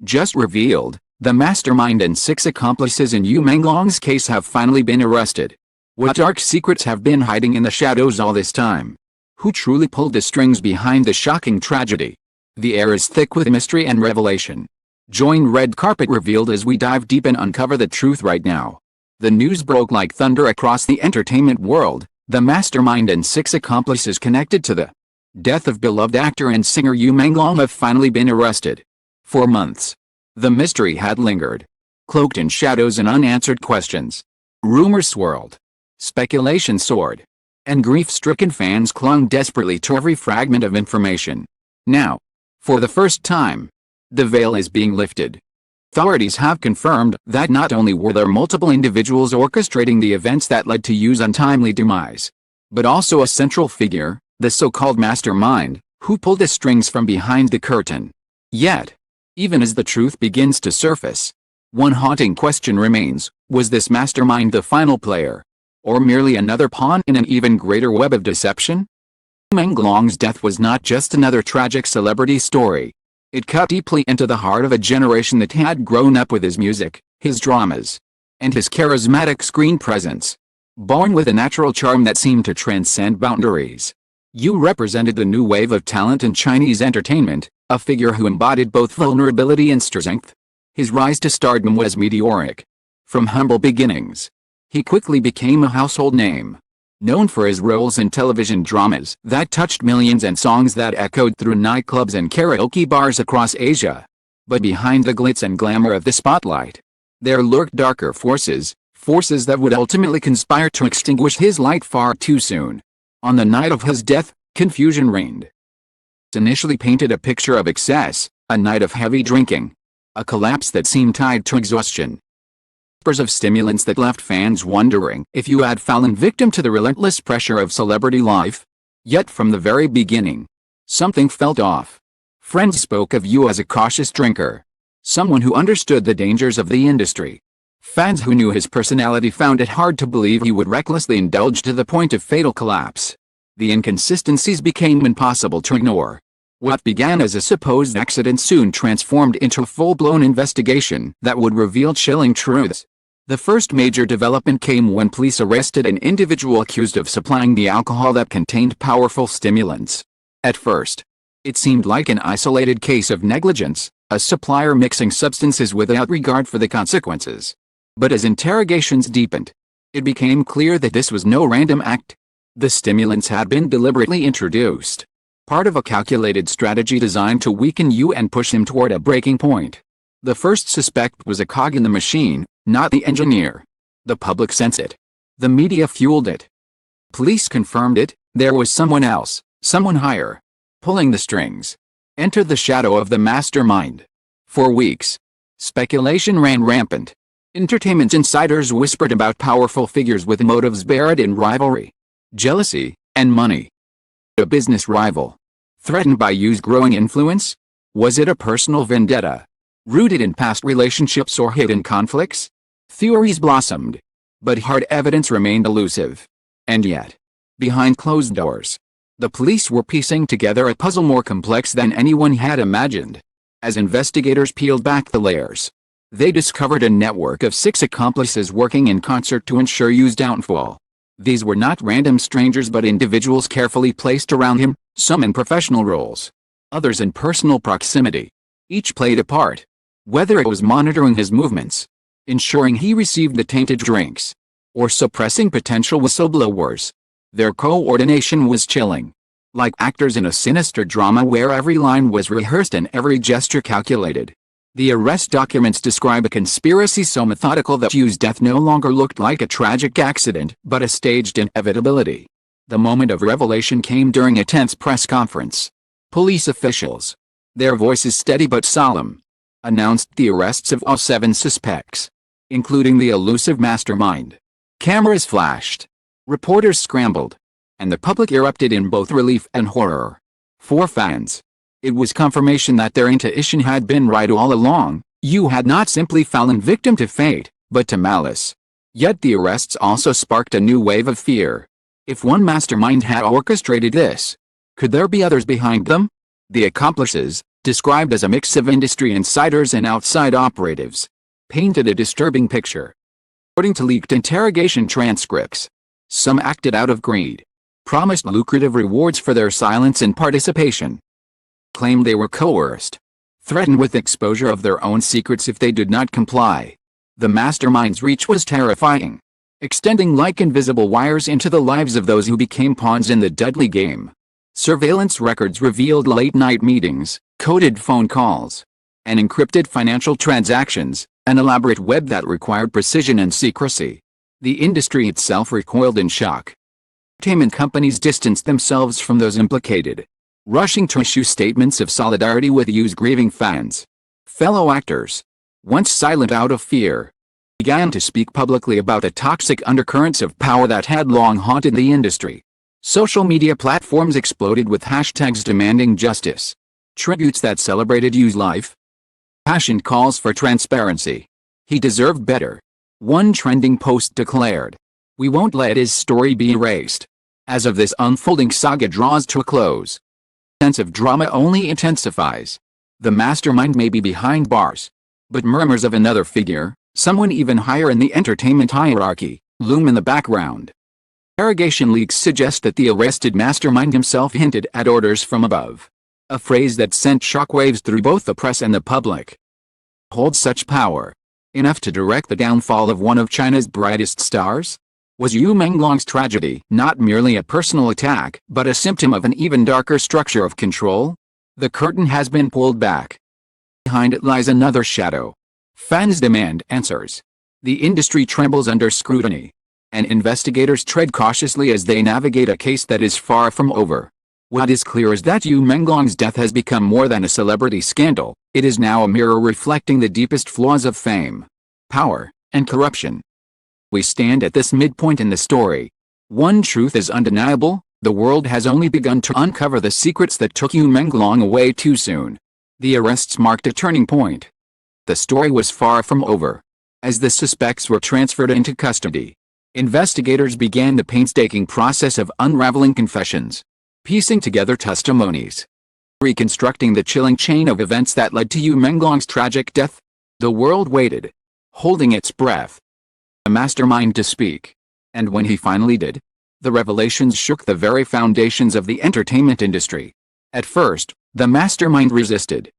Just revealed, the mastermind and 6 accomplices in Menglong's case have finally been arrested. What dark secrets have been hiding in the shadows all this time? Who truly pulled the strings behind the shocking tragedy? The air is thick with mystery and revelation. Join Red Carpet Revealed as we dive deep and uncover the truth right now. The news broke like thunder across the entertainment world. The mastermind and 6 accomplices connected to the death of beloved actor and singer Menglong have finally been arrested. For months, the mystery had lingered, cloaked in shadows and unanswered questions. Rumors swirled, speculation soared, and grief-stricken fans clung desperately to every fragment of information. Now, for the first time, the veil is being lifted. Authorities have confirmed that not only were there multiple individuals orchestrating the events that led to Yu's untimely demise, but also a central figure, the so-called mastermind, who pulled the strings from behind the curtain. Yet, even as the truth begins to surface, one haunting question remains: was this mastermind the final player, or merely another pawn in an even greater web of deception? Menglong's death was not just another tragic celebrity story. It cut deeply into the heart of a generation that had grown up with his music, his dramas, and his charismatic screen presence. Born with a natural charm that seemed to transcend boundaries, Yu represented the new wave of talent in Chinese entertainment, a figure who embodied both vulnerability and strength. His rise to stardom was meteoric. From humble beginnings, he quickly became a household name, known for his roles in television dramas that touched millions and songs that echoed through nightclubs and karaoke bars across Asia. But behind the glitz and glamour of the spotlight, there lurked darker forces that would ultimately conspire to extinguish his light far too soon. On the night of his death, confusion reigned. Initially painted a picture of excess, a night of heavy drinking, a collapse that seemed tied to exhaustion. Of stimulants that left fans wondering if Yu had fallen victim to the relentless pressure of celebrity life. Yet from the very beginning, something felt off. Friends spoke of Yu as a cautious drinker, someone who understood the dangers of the industry. Fans who knew his personality found it hard to believe he would recklessly indulge to the point of fatal collapse. The inconsistencies became impossible to ignore. What began as a supposed accident soon transformed into a full-blown investigation that would reveal chilling truths. The first major development came when police arrested an individual accused of supplying the alcohol that contained powerful stimulants. At first, it seemed like an isolated case of negligence, a supplier mixing substances without regard for the consequences. But as interrogations deepened, it became clear that this was no random act. The stimulants had been deliberately introduced, part of a calculated strategy designed to weaken Yu and push him toward a breaking point. The first suspect was a cog in the machine, not the engineer. The public sensed it. The media fueled it. Police confirmed it. There was someone else, someone higher, pulling the strings. Enter the shadow of the mastermind. For weeks, speculation ran rampant. Entertainment insiders whispered about powerful figures with motives buried in rivalry, jealousy, and money. A business rival, threatened by Yu's growing influence? Was it a personal vendetta, rooted in past relationships or hidden conflicts? Theories blossomed, but hard evidence remained elusive. And yet, behind closed doors, the police were piecing together a puzzle more complex than anyone had imagined. As investigators peeled back the layers, they discovered a network of 6 accomplices working in concert to ensure Yu's downfall. These were not random strangers but individuals carefully placed around him, some in professional roles, others in personal proximity. Each played a part, whether it was monitoring his movements, ensuring he received the tainted drinks, or suppressing potential whistleblowers. Their coordination was chilling. Like actors in a sinister drama where every line was rehearsed and every gesture calculated. The arrest documents describe a conspiracy so methodical that Yu's death no longer looked like a tragic accident but a staged inevitability. The moment of revelation came during a tense press conference. Police officials, their voices steady but solemn, announced the arrests of all 7 suspects, including the elusive mastermind. Cameras flashed, reporters scrambled, and the public erupted in both relief and horror. For fans, it was confirmation that their intuition had been right all along. Yu had not simply fallen victim to fate, but to malice. Yet the arrests also sparked a new wave of fear. If one mastermind had orchestrated this, could there be others behind them? The accomplices, described as a mix of industry insiders and outside operatives, painted a disturbing picture. According to leaked interrogation transcripts, some acted out of greed, promised lucrative rewards for their silence and participation, claimed they were coerced, threatened with exposure of their own secrets if they did not comply. The mastermind's reach was terrifying, extending like invisible wires into the lives of those who became pawns in the deadly game. Surveillance records revealed late-night meetings, coded phone calls, and encrypted financial transactions, an elaborate web that required precision and secrecy. The industry itself recoiled in shock. Entertainment companies distanced themselves from those implicated, rushing to issue statements of solidarity with Yu's grieving fans. Fellow actors, once silent out of fear, began to speak publicly about the toxic undercurrents of power that had long haunted the industry. Social media platforms exploded with hashtags demanding justice, tributes that celebrated Yu's life, passionate calls for transparency. He deserved better. One trending post declared, "We won't let his story be erased." As of this unfolding saga draws to a close, the sense of drama only intensifies. The mastermind may be behind bars, but murmurs of another figure, someone even higher in the entertainment hierarchy, loom in the background. Interrogation leaks suggest that the arrested mastermind himself hinted at orders from above, a phrase that sent shockwaves through both the press and the public. Holds such power, enough to direct the downfall of one of China's brightest stars? Was Yu Menglong's tragedy not merely a personal attack, but a symptom of an even darker structure of control? The curtain has been pulled back. Behind it lies another shadow. Fans demand answers. The industry trembles under scrutiny, and investigators tread cautiously as they navigate a case that is far from over. What is clear is that Yu Menglong's death has become more than a celebrity scandal. It is now a mirror reflecting the deepest flaws of fame, power, and corruption. We stand at this midpoint in the story. One truth is undeniable: the world has only begun to uncover the secrets that took Yu Menglong away too soon. The arrests marked a turning point. The story was far from over. As the suspects were transferred into custody, investigators began the painstaking process of unraveling confessions, piecing together testimonies, reconstructing the chilling chain of events that led to Yu Menglong's tragic death. The world waited, holding its breath, a mastermind to speak. And when he finally did, the revelations shook the very foundations of the entertainment industry. At first, the mastermind resisted,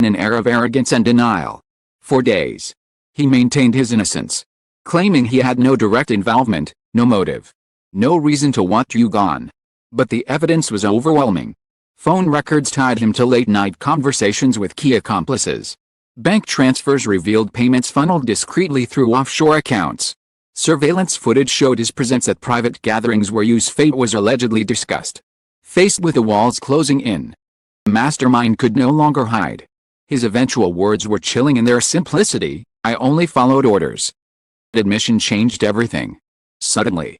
in an air of arrogance and denial. For days, he maintained his innocence, claiming he had no direct involvement, no motive, no reason to want Yu gone. But the evidence was overwhelming. Phone records tied him to late-night conversations with key accomplices. Bank transfers revealed payments funneled discreetly through offshore accounts. Surveillance footage showed his presence at private gatherings where Yu's fate was allegedly discussed. Faced with the walls closing in, the mastermind could no longer hide. His eventual words were chilling in their simplicity: "I only followed orders." Admission changed everything. Suddenly,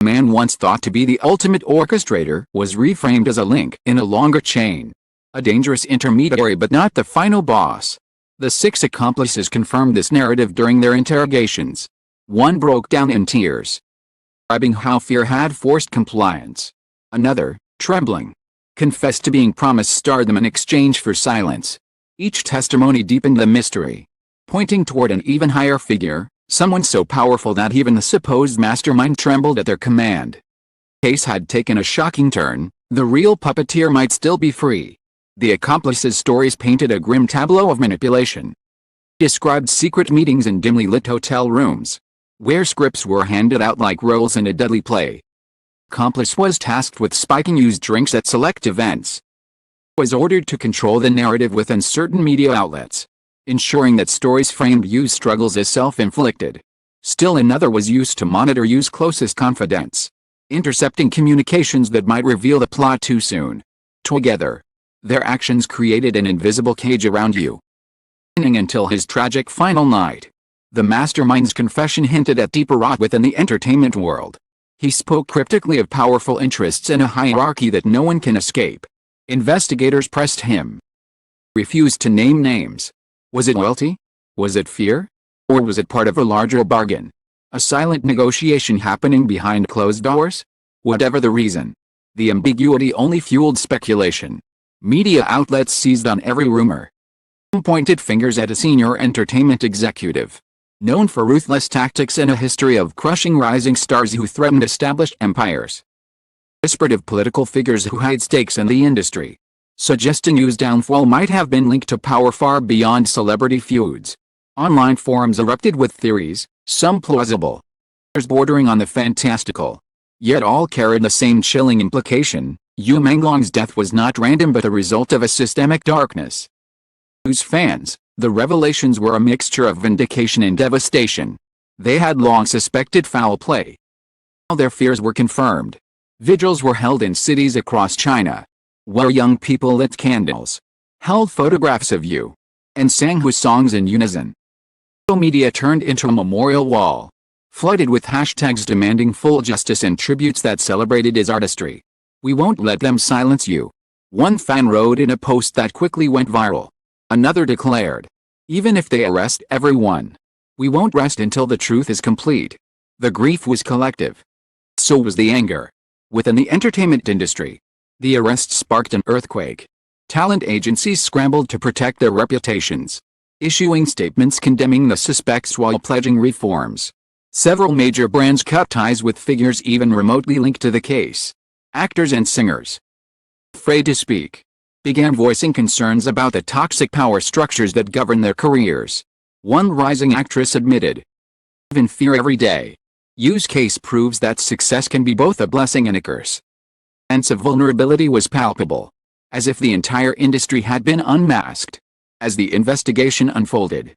a man once thought to be the ultimate orchestrator was reframed as a link in a longer chain. A dangerous intermediary but not the final boss. The 6 accomplices confirmed this narrative during their interrogations. One broke down in tears, describing how fear had forced compliance. Another, trembling, confessed to being promised stardom in exchange for silence. Each testimony deepened the mystery, pointing toward an even higher figure, someone so powerful that even the supposed mastermind trembled at their command. The case had taken a shocking turn. The real puppeteer might still be free. The accomplices' stories painted a grim tableau of manipulation. Described secret meetings in dimly lit hotel rooms, where scripts were handed out like roles in a deadly play. Accomplice was tasked with spiking Yu's drinks at select events. Was ordered to control the narrative within certain media outlets, ensuring that stories framed Yu's struggles as self-inflicted. Still another was used to monitor Yu's closest confidants, intercepting communications that might reveal the plot too soon. Together, their actions created an invisible cage around Yu. Until his tragic final night, the mastermind's confession hinted at deeper rot within the entertainment world. He spoke cryptically of powerful interests in a hierarchy that no one can escape. Investigators pressed him, refused to name names. Was it loyalty? Was it fear? Or was it part of a larger bargain? A silent negotiation happening behind closed doors? Whatever the reason, the ambiguity only fueled speculation. Media outlets seized on every rumor. Some pointed fingers at a senior entertainment executive, known for ruthless tactics and a history of crushing rising stars who threatened established empires. Whispered of political figures who hide stakes in the industry, suggesting U's downfall might have been linked to power far beyond celebrity feuds. Online forums erupted with theories, some plausible, others bordering on the fantastical. Yet all carried the same chilling implication: Menglong's death was not random but a result of a systemic darkness. U's fans, the revelations were a mixture of vindication and devastation. They had long suspected foul play. Now their fears were confirmed. Vigils were held in cities across China, where young people lit candles, held photographs of Yu, and sang Hu songs in unison. Social media turned into a memorial wall, flooded with hashtags demanding full justice and tributes that celebrated his artistry. "We won't let them silence you," one fan wrote in a post that quickly went viral. Another declared, "Even if they arrest everyone, we won't rest until the truth is complete." The grief was collective. So was the anger. Within the entertainment industry, the arrest sparked an earthquake. Talent agencies scrambled to protect their reputations, issuing statements condemning the suspects while pledging reforms. Several major brands cut ties with figures even remotely linked to the case. Actors and singers, afraid to speak, began voicing concerns about the toxic power structures that govern their careers. One rising actress admitted, "I live in fear every day." Yu's case proves that success can be both a blessing and a curse. The sense of vulnerability was palpable, as if the entire industry had been unmasked. As the investigation unfolded,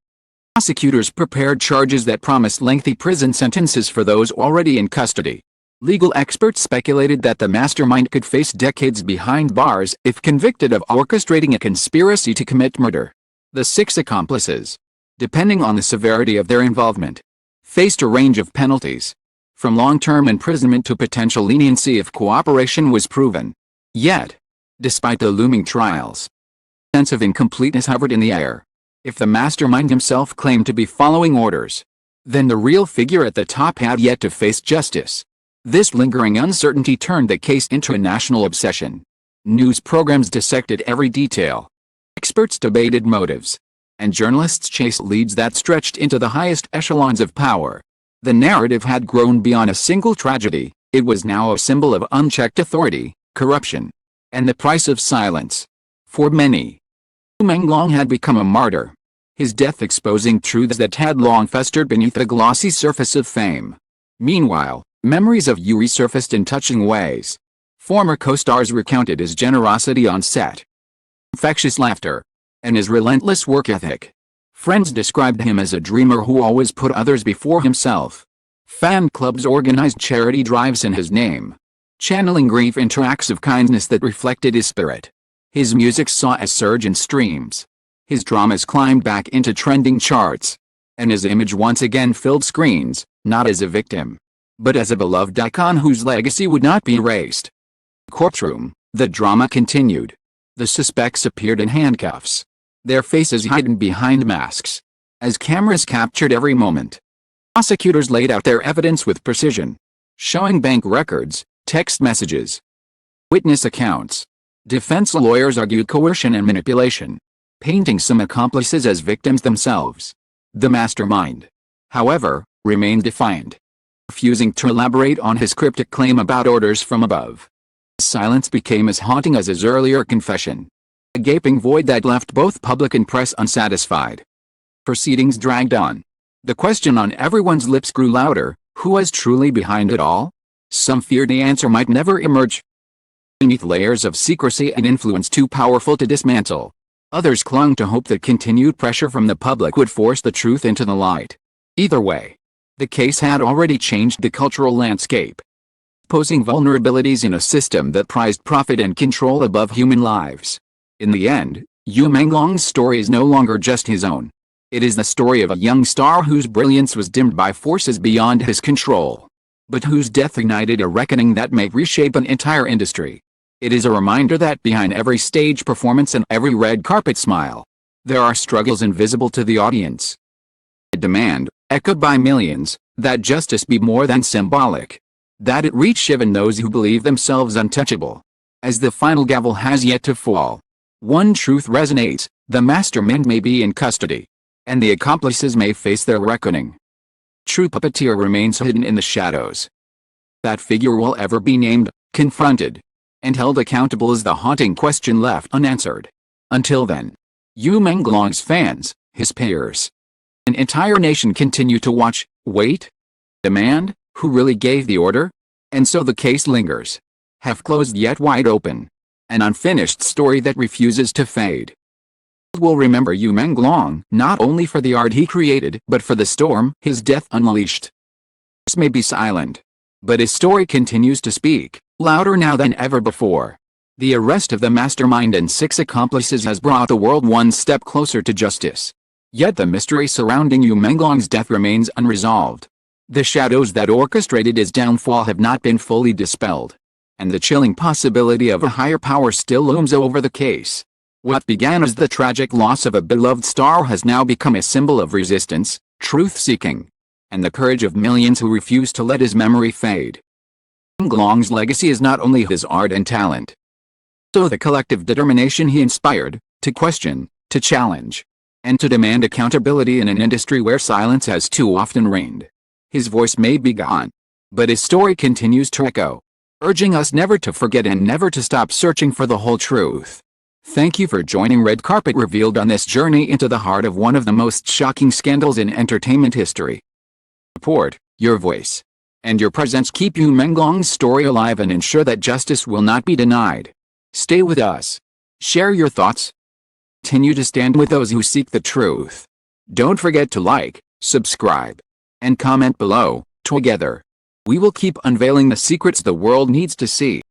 prosecutors prepared charges that promised lengthy prison sentences for those already in custody. Legal experts speculated that the mastermind could face decades behind bars if convicted of orchestrating a conspiracy to commit murder. The 6 accomplices, depending on the severity of their involvement, faced a range of penalties, from long-term imprisonment to potential leniency if cooperation was proven. Yet, despite the looming trials, a sense of incompleteness hovered in the air. If the mastermind himself claimed to be following orders, then the real figure at the top had yet to face justice. This lingering uncertainty turned the case into a national obsession. News programs dissected every detail. Experts debated motives, and journalists chased leads that stretched into the highest echelons of power. The narrative had grown beyond a single tragedy. It was now a symbol of unchecked authority, corruption, and the price of silence. For many, Menglong had become a martyr, his death exposing truths that had long festered beneath the glossy surface of fame. Meanwhile, memories of Yu resurfaced in touching ways. Former co-stars recounted his generosity on set, infectious laughter, and his relentless work ethic. Friends described him as a dreamer who always put others before himself. Fan clubs organized charity drives in his name, channeling grief into acts of kindness that reflected his spirit. His music saw a surge in streams. His dramas climbed back into trending charts, and his image once again filled screens, not as a victim, but as a beloved icon whose legacy would not be erased. In the courtroom, the drama continued. The suspects appeared in handcuffs, their faces hidden behind masks, as cameras captured every moment. Prosecutors laid out their evidence with precision, showing bank records, text messages, witness accounts. Defense lawyers argued coercion and manipulation, painting some accomplices as victims themselves. The mastermind, however, remained defiant, refusing to elaborate on his cryptic claim about orders from above. His silence became as haunting as his earlier confession, a gaping void that left both public and press unsatisfied. Proceedings dragged on. The question on everyone's lips grew louder: who was truly behind it all? Some feared the answer might never emerge, beneath layers of secrecy and influence too powerful to dismantle. Others clung to hope that continued pressure from the public would force the truth into the light. Either way, the case had already changed the cultural landscape, posing vulnerabilities in a system that prized profit and control above human lives. In the end, Menglong's story is no longer just his own. It is the story of a young star whose brilliance was dimmed by forces beyond his control, but whose death ignited a reckoning that may reshape an entire industry. It is a reminder that behind every stage performance and every red carpet smile, there are struggles invisible to the audience. A demand, echoed by millions, that justice be more than symbolic, that it reach even those who believe themselves untouchable. As the final gavel has yet to fall, One truth resonates: the mastermind may be in custody, and the accomplices may face their reckoning. True puppeteer remains hidden in the shadows. That figure will ever be named, confronted, and held accountable is the haunting question left unanswered. Until then, Menglong's fans, his peers, an entire nation continue to watch, wait, demand, who really gave the order? And so the case lingers, half closed yet wide open, an unfinished story that refuses to fade. We'll remember Menglong not only for the art he created but for the storm his death unleashed. This may be silent, but his story continues to speak, louder now than ever before. The arrest of the mastermind and 6 accomplices has brought the world one step closer to justice. Yet the mystery surrounding Menglong's death remains unresolved. The shadows that orchestrated his downfall have not been fully dispelled, and the chilling possibility of a higher power still looms over the case. What began as the tragic loss of a beloved star has now become a symbol of resistance, truth-seeking, and the courage of millions who refuse to let his memory fade. Menglong's legacy is not only his art and talent, so the collective determination he inspired, to question, to challenge, and to demand accountability in an industry where silence has too often reigned. His voice may be gone, but his story continues to echo, urging us never to forget and never to stop searching for the whole truth. Thank you for joining Red Carpet Revealed on this journey into the heart of one of the most shocking scandals in entertainment history. Support, your voice, and your presence keep Menglong's story alive and ensure that justice will not be denied. Stay with us. Share your thoughts. Continue to stand with those who seek the truth. Don't forget to like, subscribe, and comment below. Together, we will keep unveiling the secrets the world needs to see.